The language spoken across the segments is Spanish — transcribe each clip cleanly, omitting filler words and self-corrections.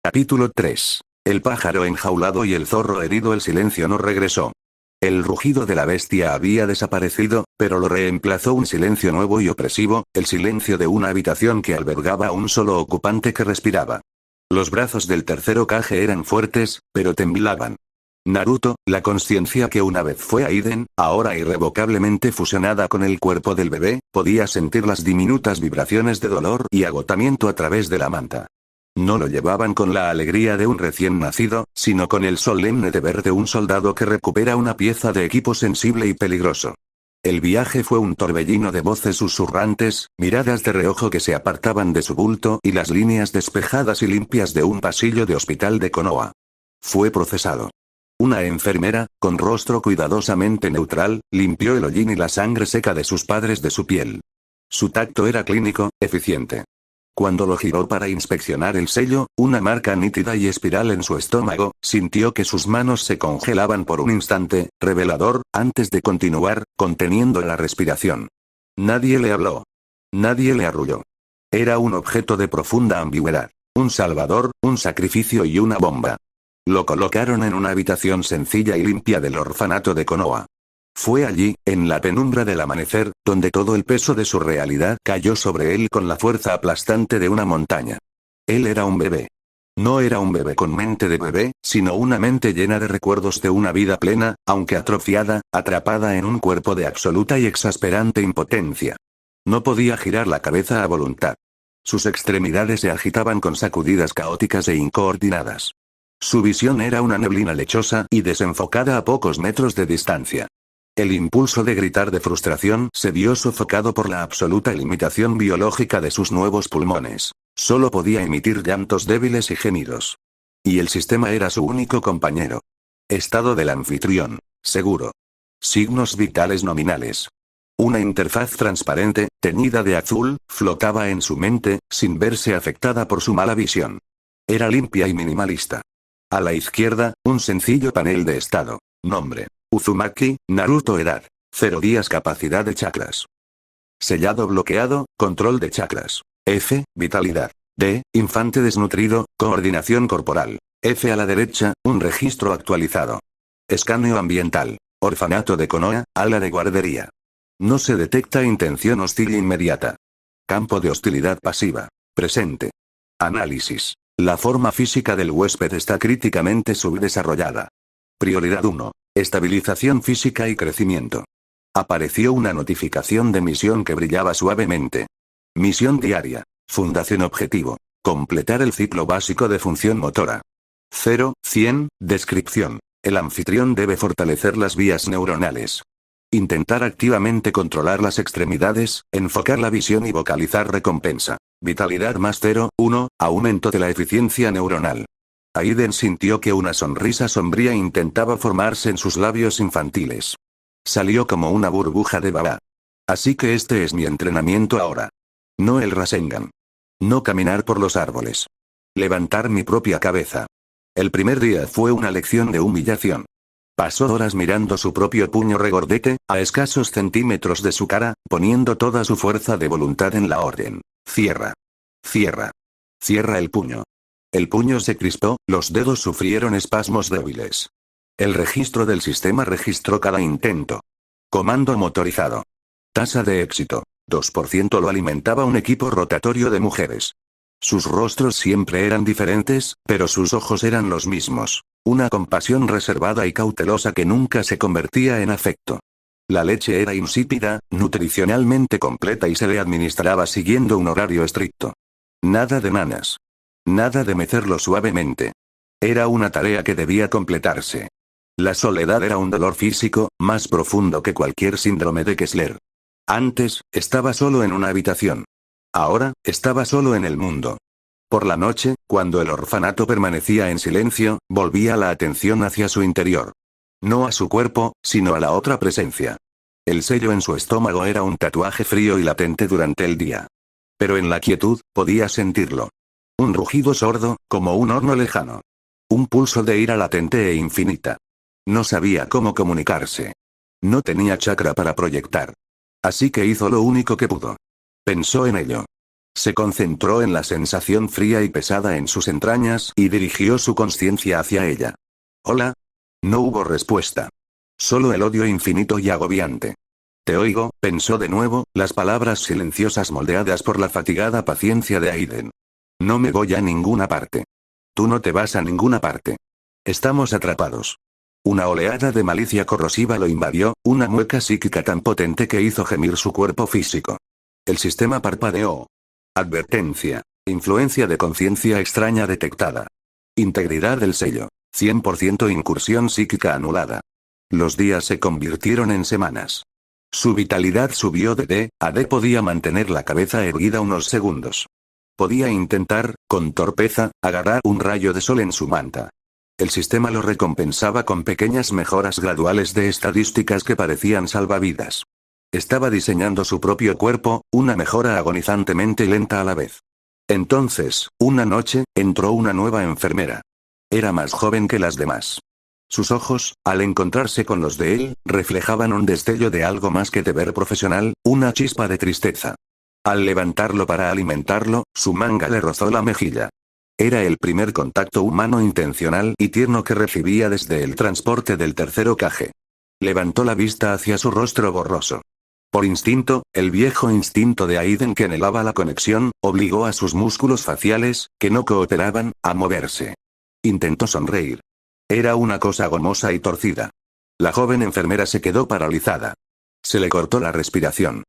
Capítulo 3. El pájaro enjaulado y el zorro herido. El silencio no regresó. El rugido de la bestia había desaparecido, pero lo reemplazó un silencio nuevo y opresivo, el silencio de una habitación que albergaba a un solo ocupante que respiraba. Los brazos del tercer Hokage eran fuertes, pero temblaban. Naruto, la conciencia que una vez fue Aiden, ahora irrevocablemente fusionada con el cuerpo del bebé, podía sentir las diminutas vibraciones de dolor y agotamiento a través de la manta. No lo llevaban con la alegría de un recién nacido, sino con el solemne deber de un soldado que recupera una pieza de equipo sensible y peligroso. El viaje fue un torbellino de voces susurrantes, miradas de reojo que se apartaban de su bulto y las líneas despejadas y limpias de un pasillo de hospital de Konoha. Fue procesado. Una enfermera, con rostro cuidadosamente neutral, limpió el hollín y la sangre seca de sus padres de su piel. Su tacto era clínico, eficiente. Cuando lo giró para inspeccionar el sello, una marca nítida y espiral en su estómago, sintió que sus manos se congelaban por un instante, revelador, antes de continuar, conteniendo la respiración. Nadie le habló. Nadie le arrulló. Era un objeto de profunda ambigüedad. Un salvador, un sacrificio y una bomba. Lo colocaron en una habitación sencilla y limpia del orfanato de Konoha. Fue allí, en la penumbra del amanecer, donde todo el peso de su realidad cayó sobre él con la fuerza aplastante de una montaña. Él era un bebé. No era un bebé con mente de bebé, sino una mente llena de recuerdos de una vida plena, aunque atrofiada, atrapada en un cuerpo de absoluta y exasperante impotencia. No podía girar la cabeza a voluntad. Sus extremidades se agitaban con sacudidas caóticas e incoordinadas. Su visión era una neblina lechosa y desenfocada a pocos metros de distancia. El impulso de gritar de frustración se vio sofocado por la absoluta limitación biológica de sus nuevos pulmones. Solo podía emitir llantos débiles y gemidos. Y el sistema era su único compañero. Estado del anfitrión. Seguro. Signos vitales nominales. Una interfaz transparente, teñida de azul, flotaba en su mente, sin verse afectada por su mala visión. Era limpia y minimalista. A la izquierda, un sencillo panel de estado. Nombre. Uzumaki, Naruto. Edad. 0 días. Capacidad de chakras. Sellado bloqueado, control de chakras. F, vitalidad. D, infante desnutrido, coordinación corporal. F a la derecha, un registro actualizado. Escaneo ambiental. Orfanato de Konoha, ala de guardería. No se detecta intención hostil inmediata. Campo de hostilidad pasiva. Presente. Análisis. La forma física del huésped está críticamente subdesarrollada. Prioridad 1. Estabilización física y crecimiento. Apareció una notificación de misión que brillaba suavemente. Misión diaria. Fundación objetivo. Completar el ciclo básico de función motora. 0-100, descripción. El anfitrión debe fortalecer las vías neuronales. Intentar activamente controlar las extremidades, enfocar la visión y vocalizar recompensa. Vitalidad más 0-1, aumento de la eficiencia neuronal. Aiden sintió que una sonrisa sombría intentaba formarse en sus labios infantiles. Salió como una burbuja de baba. Así que este es mi entrenamiento ahora. No el Rasengan. No caminar por los árboles. Levantar mi propia cabeza. El primer día fue una lección de humillación. Pasó horas mirando su propio puño regordete, a escasos centímetros de su cara, poniendo toda su fuerza de voluntad en la orden. Cierra. Cierra. Cierra el puño. El puño se crispó, los dedos sufrieron espasmos débiles. El registro del sistema registró cada intento. Comando motorizado. Tasa de éxito. 2% lo alimentaba un equipo rotatorio de mujeres. Sus rostros siempre eran diferentes, pero sus ojos eran los mismos. Una compasión reservada y cautelosa que nunca se convertía en afecto. La leche era insípida, nutricionalmente completa y se le administraba siguiendo un horario estricto. Nada de nanas. Nada de mecerlo suavemente. Era una tarea que debía completarse. La soledad era un dolor físico, más profundo que cualquier síndrome de Kessler. Antes, estaba solo en una habitación. Ahora, estaba solo en el mundo. Por la noche, cuando el orfanato permanecía en silencio, volvía la atención hacia su interior. No a su cuerpo, sino a la otra presencia. El sello en su estómago era un tatuaje frío y latente durante el día. Pero en la quietud, podía sentirlo. Un rugido sordo, como un horno lejano. Un pulso de ira latente e infinita. No sabía cómo comunicarse. No tenía chakra para proyectar. Así que hizo lo único que pudo. Pensó en ello. Se concentró en la sensación fría y pesada en sus entrañas y dirigió su conciencia hacia ella. ¿Hola? No hubo respuesta. Solo el odio infinito y agobiante. Te oigo, pensó de nuevo, las palabras silenciosas moldeadas por la fatigada paciencia de Aiden. No me voy a ninguna parte. Tú no te vas a ninguna parte. Estamos atrapados. Una oleada de malicia corrosiva lo invadió, una mueca psíquica tan potente que hizo gemir su cuerpo físico. El sistema parpadeó. Advertencia. Influencia de conciencia extraña detectada. Integridad del sello. 100% incursión psíquica anulada. Los días se convirtieron en semanas. Su vitalidad subió de D a D. Podía mantener la cabeza erguida unos segundos. Podía intentar, con torpeza, agarrar un rayo de sol en su manta. El sistema lo recompensaba con pequeñas mejoras graduales de estadísticas que parecían salvavidas. Estaba diseñando su propio cuerpo, una mejora agonizantemente lenta a la vez. Entonces, una noche, entró una nueva enfermera. Era más joven que las demás. Sus ojos, al encontrarse con los de él, reflejaban un destello de algo más que deber profesional, una chispa de tristeza. Al levantarlo para alimentarlo, su manga le rozó la mejilla. Era el primer contacto humano intencional y tierno que recibía desde el transporte del tercero caje. Levantó la vista hacia su rostro borroso. Por instinto, el viejo instinto de Aiden que anhelaba la conexión, obligó a sus músculos faciales, que no cooperaban, a moverse. Intentó sonreír. Era una cosa gomosa y torcida. La joven enfermera se quedó paralizada. Se le cortó la respiración.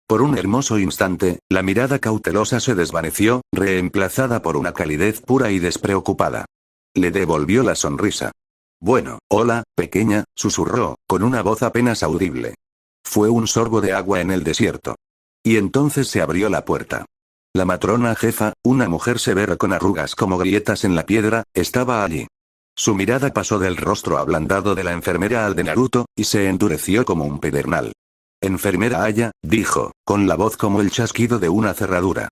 Por un hermoso instante, la mirada cautelosa se desvaneció, reemplazada por una calidez pura y despreocupada. Le devolvió la sonrisa. Bueno, hola, pequeña, susurró, con una voz apenas audible. Fue un sorbo de agua en el desierto. Y entonces se abrió la puerta. La matrona jefa, una mujer severa con arrugas como grietas en la piedra, estaba allí. Su mirada pasó del rostro ablandado de la enfermera al de Naruto, y se endureció como un pedernal. Enfermera Aya, dijo, con la voz como el chasquido de una cerradura.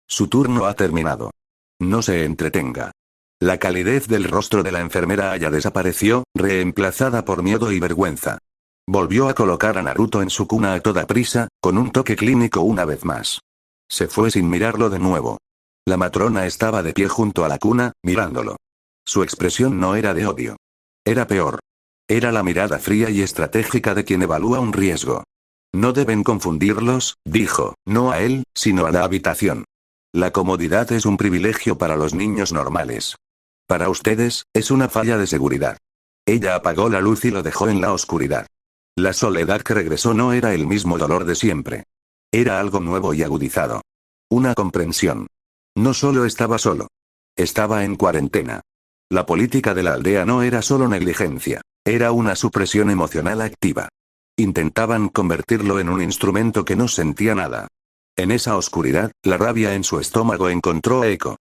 Su turno ha terminado. No se entretenga. La calidez del rostro de la enfermera Aya desapareció, reemplazada por miedo y vergüenza. Volvió a colocar a Naruto en su cuna a toda prisa, con un toque clínico una vez más. Se fue sin mirarlo de nuevo. La matrona estaba de pie junto a la cuna, mirándolo. Su expresión no era de odio. Era peor. Era la mirada fría y estratégica de quien evalúa un riesgo. No deben confundirlos, dijo, no a él, sino a la habitación. La comodidad es un privilegio para los niños normales. Para ustedes, es una falla de seguridad. Ella apagó la luz y lo dejó en la oscuridad. La soledad que regresó no era el mismo dolor de siempre. Era algo nuevo y agudizado. Una comprensión. No solo estaba solo. Estaba en cuarentena. La política de la aldea no era solo negligencia. Era una supresión emocional activa. Intentaban convertirlo en un instrumento que no sentía nada. En esa oscuridad, la rabia en su estómago encontró eco.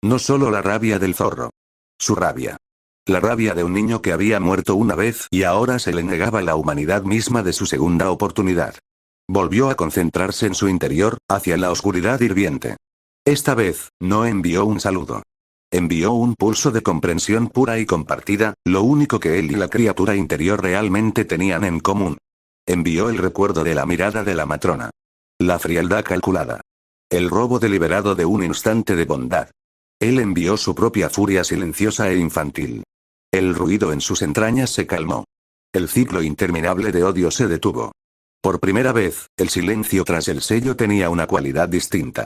No solo la rabia del zorro. Su rabia. La rabia de un niño que había muerto una vez y ahora se le negaba la humanidad misma de su segunda oportunidad. Volvió a concentrarse en su interior, hacia la oscuridad hirviente. Esta vez, no envió un saludo. Envió un pulso de comprensión pura y compartida, lo único que él y la criatura interior realmente tenían en común. Envió el recuerdo de la mirada de la matrona. La frialdad calculada. El robo deliberado de un instante de bondad. Él envió su propia furia silenciosa e infantil. El ruido en sus entrañas se calmó. El ciclo interminable de odio se detuvo. Por primera vez, el silencio tras el sello tenía una cualidad distinta.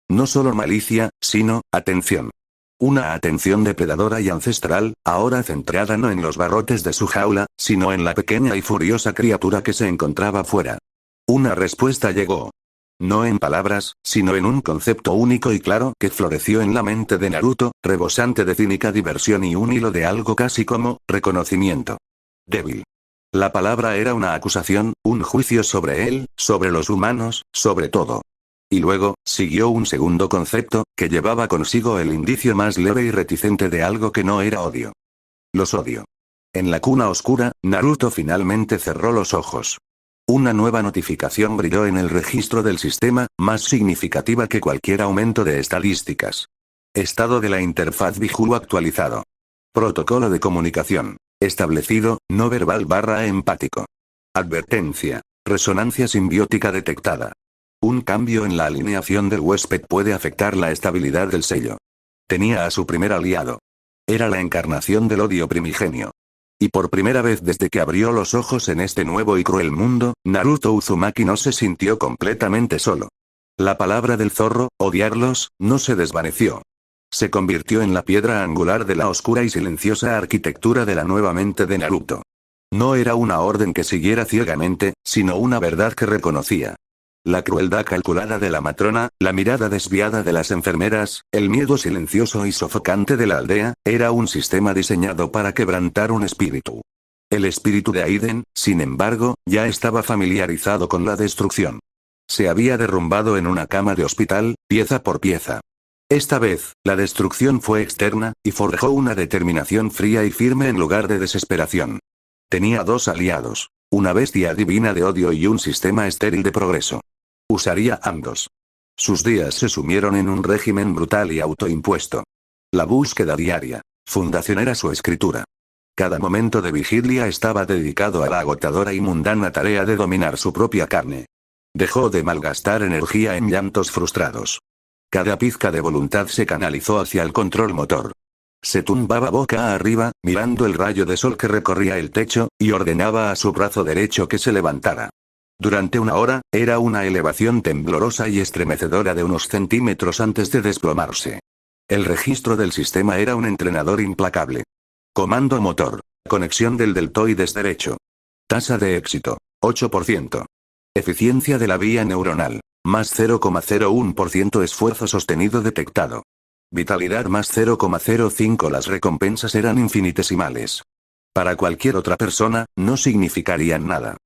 No solo malicia, sino, atención. Una atención depredadora y ancestral, ahora centrada no en los barrotes de su jaula, sino en la pequeña y furiosa criatura que se encontraba fuera. Una respuesta llegó. No en palabras, sino en un concepto único y claro que floreció en la mente de Naruto, rebosante de cínica diversión y un hilo de algo casi como, reconocimiento. Débil. La palabra era una acusación, un juicio sobre él, sobre los humanos, sobre todo. Y luego, siguió un segundo concepto, que llevaba consigo el indicio más leve y reticente de algo que no era odio. Los odio. En la cuna oscura, Naruto finalmente cerró los ojos. Una nueva notificación brilló en el registro del sistema, más significativa que cualquier aumento de estadísticas. Estado de la interfaz Visual actualizado. Protocolo de comunicación. Establecido, no verbal / empático. Advertencia. Resonancia simbiótica detectada. Un cambio en la alineación del huésped puede afectar la estabilidad del sello. Tenía a su primer aliado. Era la encarnación del odio primigenio. Y por primera vez desde que abrió los ojos en este nuevo y cruel mundo, Naruto Uzumaki no se sintió completamente solo. La palabra del zorro, odiarlos, no se desvaneció. Se convirtió en la piedra angular de la oscura y silenciosa arquitectura de la nueva mente de Naruto. No era una orden que siguiera ciegamente, sino una verdad que reconocía. La crueldad calculada de la matrona, la mirada desviada de las enfermeras, el miedo silencioso y sofocante de la aldea, era un sistema diseñado para quebrantar un espíritu. El espíritu de Aiden, sin embargo, ya estaba familiarizado con la destrucción. Se había derrumbado en una cama de hospital, pieza por pieza. Esta vez, la destrucción fue externa, y forjó una determinación fría y firme en lugar de desesperación. Tenía dos aliados. Una bestia divina de odio y un sistema estéril de progreso. Usaría ambos. Sus días se sumieron en un régimen brutal y autoimpuesto. La búsqueda diaria. Fundación era su escritura. Cada momento de vigilia estaba dedicado a la agotadora y mundana tarea de dominar su propia carne. Dejó de malgastar energía en llantos frustrados. Cada pizca de voluntad se canalizó hacia el control motor. Se tumbaba boca arriba, mirando el rayo de sol que recorría el techo, y ordenaba a su brazo derecho que se levantara. Durante una hora, era una elevación temblorosa y estremecedora de unos centímetros antes de desplomarse. El registro del sistema era un entrenador implacable. Comando motor. Conexión del deltoides derecho. Tasa de éxito. 8%. Eficiencia de la vía neuronal. Más 0,01% esfuerzo sostenido detectado. Vitalidad más 0,05. Las recompensas eran infinitesimales. Para cualquier otra persona, no significarían nada.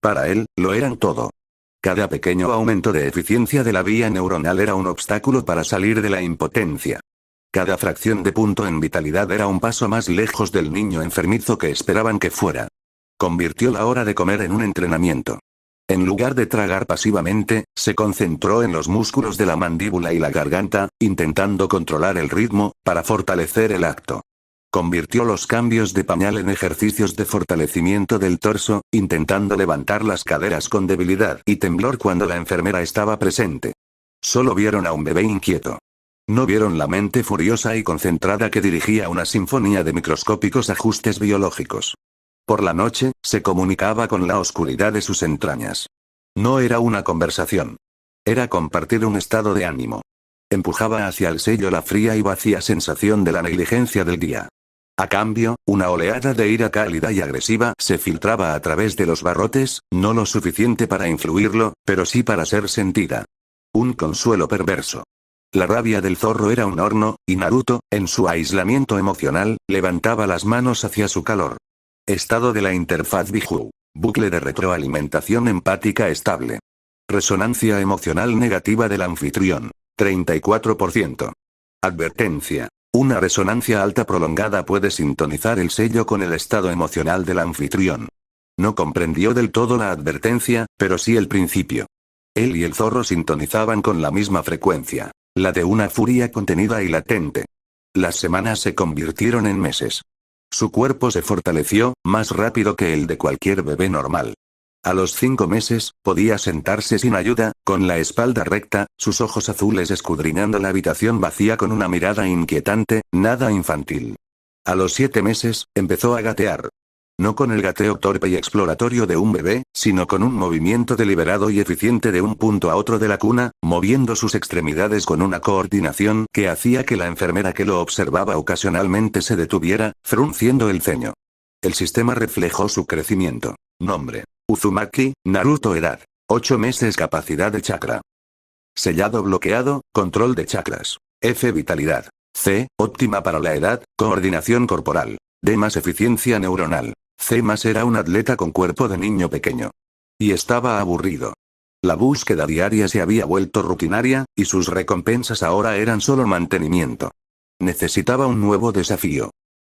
Para él, lo eran todo. Cada pequeño aumento de eficiencia de la vía neuronal era un obstáculo para salir de la impotencia. Cada fracción de punto en vitalidad era un paso más lejos del niño enfermizo que esperaban que fuera. Convirtió la hora de comer en un entrenamiento. En lugar de tragar pasivamente, se concentró en los músculos de la mandíbula y la garganta, intentando controlar el ritmo, para fortalecer el acto. Convirtió los cambios de pañal en ejercicios de fortalecimiento del torso, intentando levantar las caderas con debilidad y temblor cuando la enfermera estaba presente. Solo vieron a un bebé inquieto. No vieron la mente furiosa y concentrada que dirigía una sinfonía de microscópicos ajustes biológicos. Por la noche, se comunicaba con la oscuridad de sus entrañas. No era una conversación. Era compartir un estado de ánimo. Empujaba hacia el sello la fría y vacía sensación de la negligencia del día. A cambio, una oleada de ira cálida y agresiva se filtraba a través de los barrotes, no lo suficiente para influirlo, pero sí para ser sentida. Un consuelo perverso. La rabia del zorro era un horno, y Naruto, en su aislamiento emocional, levantaba las manos hacia su calor. Estado de la interfaz Biju. Bucle de retroalimentación empática estable. Resonancia emocional negativa del anfitrión. 34%. Advertencia. Una resonancia alta prolongada puede sintonizar el sello con el estado emocional del anfitrión. No comprendió del todo la advertencia, pero sí el principio. Él y el zorro sintonizaban con la misma frecuencia, la de una furia contenida y latente. Las semanas se convirtieron en meses. Su cuerpo se fortaleció, más rápido que el de cualquier bebé normal. A los 5 meses, podía sentarse sin ayuda, con la espalda recta, sus ojos azules escudriñando la habitación vacía con una mirada inquietante, nada infantil. A los 7 meses, empezó a gatear. No con el gateo torpe y exploratorio de un bebé, sino con un movimiento deliberado y eficiente de un punto a otro de la cuna, moviendo sus extremidades con una coordinación que hacía que la enfermera que lo observaba ocasionalmente se detuviera, frunciendo el ceño. El sistema reflejó su crecimiento. Nombre: Uzumaki, Naruto. Edad: 8 meses. Capacidad de chakra. Sellado bloqueado, control de chakras. F. Vitalidad. C. Óptima para la edad, coordinación corporal. D. Más eficiencia neuronal. C. Más era un atleta con cuerpo de niño pequeño. Y estaba aburrido. La búsqueda diaria se había vuelto rutinaria, y sus recompensas ahora eran solo mantenimiento. Necesitaba un nuevo desafío.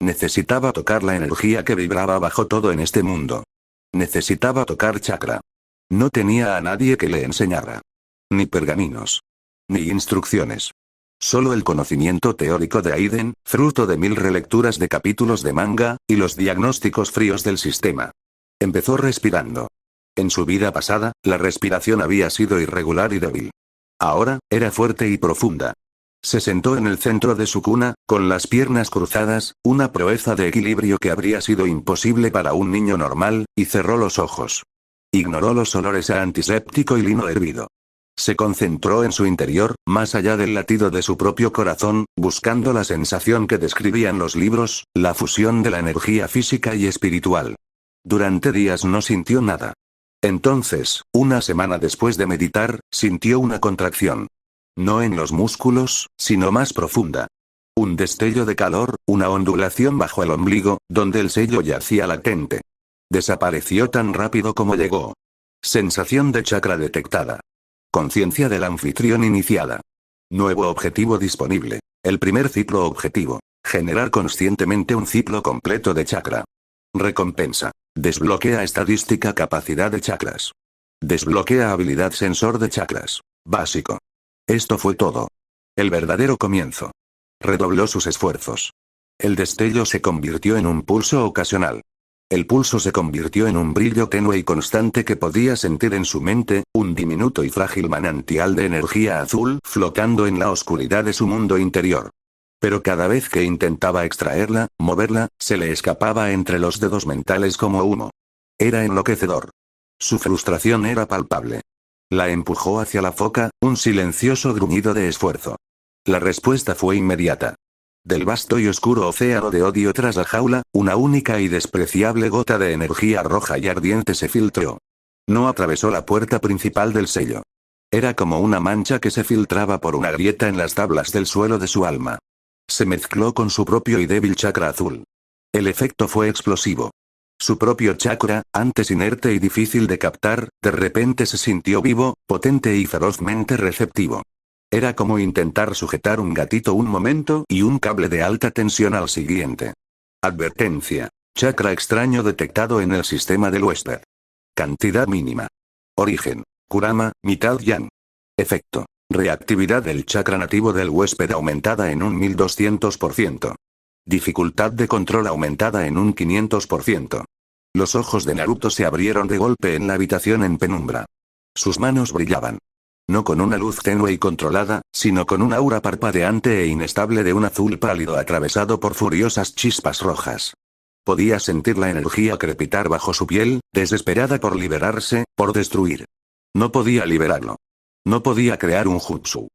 Necesitaba tocar la energía que vibraba bajo todo en este mundo. Necesitaba tocar chakra. No tenía a nadie que le enseñara. Ni pergaminos. Ni instrucciones. Solo el conocimiento teórico de Aiden, fruto de 1000 relecturas de capítulos de manga, y los diagnósticos fríos del sistema. Empezó respirando. En su vida pasada, la respiración había sido irregular y débil. Ahora, era fuerte y profunda. Se sentó en el centro de su cuna, con las piernas cruzadas, una proeza de equilibrio que habría sido imposible para un niño normal, y cerró los ojos. Ignoró los olores a antiséptico y lino hervido. Se concentró en su interior, más allá del latido de su propio corazón, buscando la sensación que describían los libros, la fusión de la energía física y espiritual. Durante días no sintió nada. Entonces, una semana después de meditar, sintió una contracción. No en los músculos, sino más profunda. Un destello de calor, una ondulación bajo el ombligo, donde el sello yacía latente. Desapareció tan rápido como llegó. Sensación de chakra detectada. Conciencia del anfitrión iniciada. Nuevo objetivo disponible. El primer ciclo objetivo. Generar conscientemente un ciclo completo de chakra. Recompensa. Desbloquea estadística capacidad de chakras. Desbloquea habilidad sensor de chakras. Básico. Esto fue todo. El verdadero comienzo. Redobló sus esfuerzos. El destello se convirtió en un pulso ocasional. El pulso se convirtió en un brillo tenue y constante que podía sentir en su mente, un diminuto y frágil manantial de energía azul flotando en la oscuridad de su mundo interior. Pero cada vez que intentaba extraerla, moverla, se le escapaba entre los dedos mentales como humo. Era enloquecedor. Su frustración era palpable. La empujó hacia la foca, un silencioso gruñido de esfuerzo. La respuesta fue inmediata. Del vasto y oscuro océano de odio tras la jaula, una única y despreciable gota de energía roja y ardiente se filtró. No atravesó la puerta principal del sello. Era como una mancha que se filtraba por una grieta en las tablas del suelo de su alma. Se mezcló con su propio y débil chakra azul. El efecto fue explosivo. Su propio chakra, antes inerte y difícil de captar, de repente se sintió vivo, potente y ferozmente receptivo. Era como intentar sujetar un gatito un momento y un cable de alta tensión al siguiente. Advertencia. Chakra extraño detectado en el sistema del huésped. Cantidad mínima. Origen. Kurama, mitad yang. Efecto. Reactividad del chakra nativo del huésped aumentada en un 1200%. Dificultad de control aumentada en un 500%. Los ojos de Naruto se abrieron de golpe en la habitación en penumbra. Sus manos brillaban. No con una luz tenue y controlada, sino con un aura parpadeante e inestable de un azul pálido atravesado por furiosas chispas rojas. Podía sentir la energía crepitar bajo su piel, desesperada por liberarse, por destruir. No podía liberarlo. No podía crear un jutsu.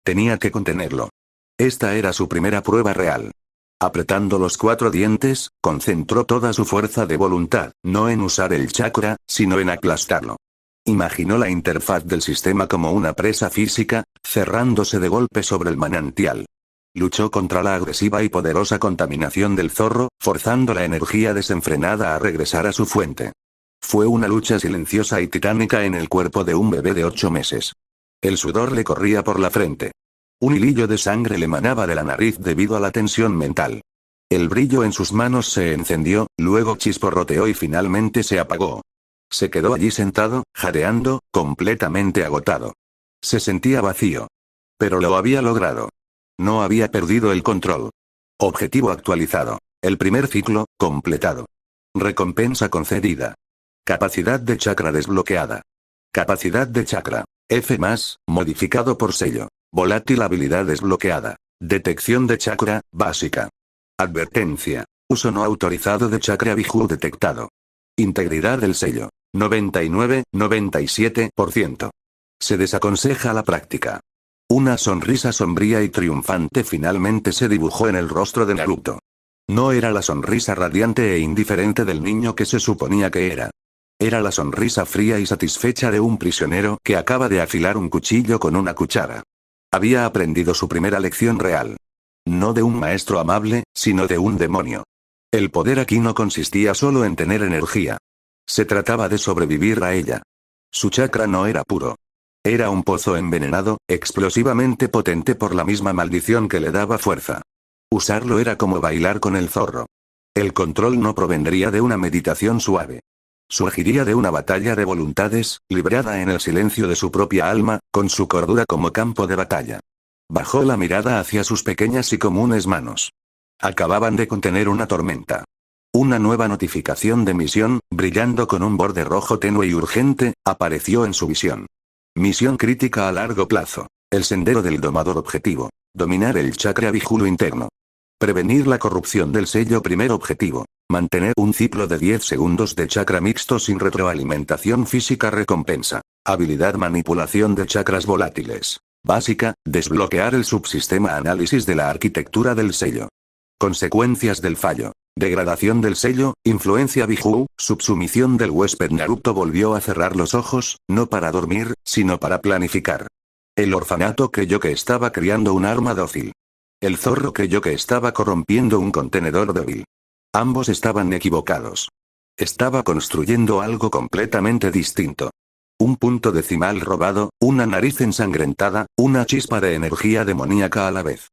Tenía que contenerlo. Esta era su primera prueba real. Apretando los 4 dientes, concentró toda su fuerza de voluntad, no en usar el chakra, sino en aplastarlo. Imaginó la interfaz del sistema como una presa física, cerrándose de golpe sobre el manantial. Luchó contra la agresiva y poderosa contaminación del zorro, forzando la energía desenfrenada a regresar a su fuente. Fue una lucha silenciosa y titánica en el cuerpo de un bebé de 8 meses. El sudor le corría por la frente. Un hilillo de sangre le manaba de la nariz debido a la tensión mental. El brillo en sus manos se encendió, luego chisporroteó y finalmente se apagó. Se quedó allí sentado, jadeando, completamente agotado. Se sentía vacío. Pero lo había logrado. No había perdido el control. Objetivo actualizado. El primer ciclo, completado. Recompensa concedida. Capacidad de chakra desbloqueada. Capacidad de chakra. F+, modificado por sello. Volátil habilidad desbloqueada. Detección de chakra, básica. Advertencia. Uso no autorizado de chakra Biju detectado. Integridad del sello. 99-97%. Se desaconseja la práctica. Una sonrisa sombría y triunfante finalmente se dibujó en el rostro de Naruto. No era la sonrisa radiante e indiferente del niño que se suponía que era. Era la sonrisa fría y satisfecha de un prisionero que acaba de afilar un cuchillo con una cuchara. Había aprendido su primera lección real. No de un maestro amable, sino de un demonio. El poder aquí no consistía solo en tener energía. Se trataba de sobrevivir a ella. Su chakra no era puro. Era un pozo envenenado, explosivamente potente por la misma maldición que le daba fuerza. Usarlo era como bailar con el zorro. El control no provendría de una meditación suave. Surgiría de una batalla de voluntades, librada en el silencio de su propia alma, con su cordura como campo de batalla. Bajó la mirada hacia sus pequeñas y comunes manos. Acababan de contener una tormenta. Una nueva notificación de misión, brillando con un borde rojo tenue y urgente, apareció en su visión. Misión crítica a largo plazo. El sendero del domador objetivo. Dominar el chakra vijulo interno. Prevenir la corrupción del sello primer objetivo. Mantener un ciclo de 10 segundos de chakra mixto sin retroalimentación física recompensa. Habilidad manipulación de chakras volátiles. Básica, desbloquear el subsistema análisis de la arquitectura del sello. Consecuencias del fallo. Degradación del sello, influencia Biju, subsumisión del huésped. Naruto volvió a cerrar los ojos, no para dormir, sino para planificar. El orfanato creyó que estaba criando un arma dócil. El zorro creyó que estaba corrompiendo un contenedor débil. Ambos estaban equivocados. Estaba construyendo algo completamente distinto. Un punto decimal robado, una nariz ensangrentada, una chispa de energía demoníaca a la vez.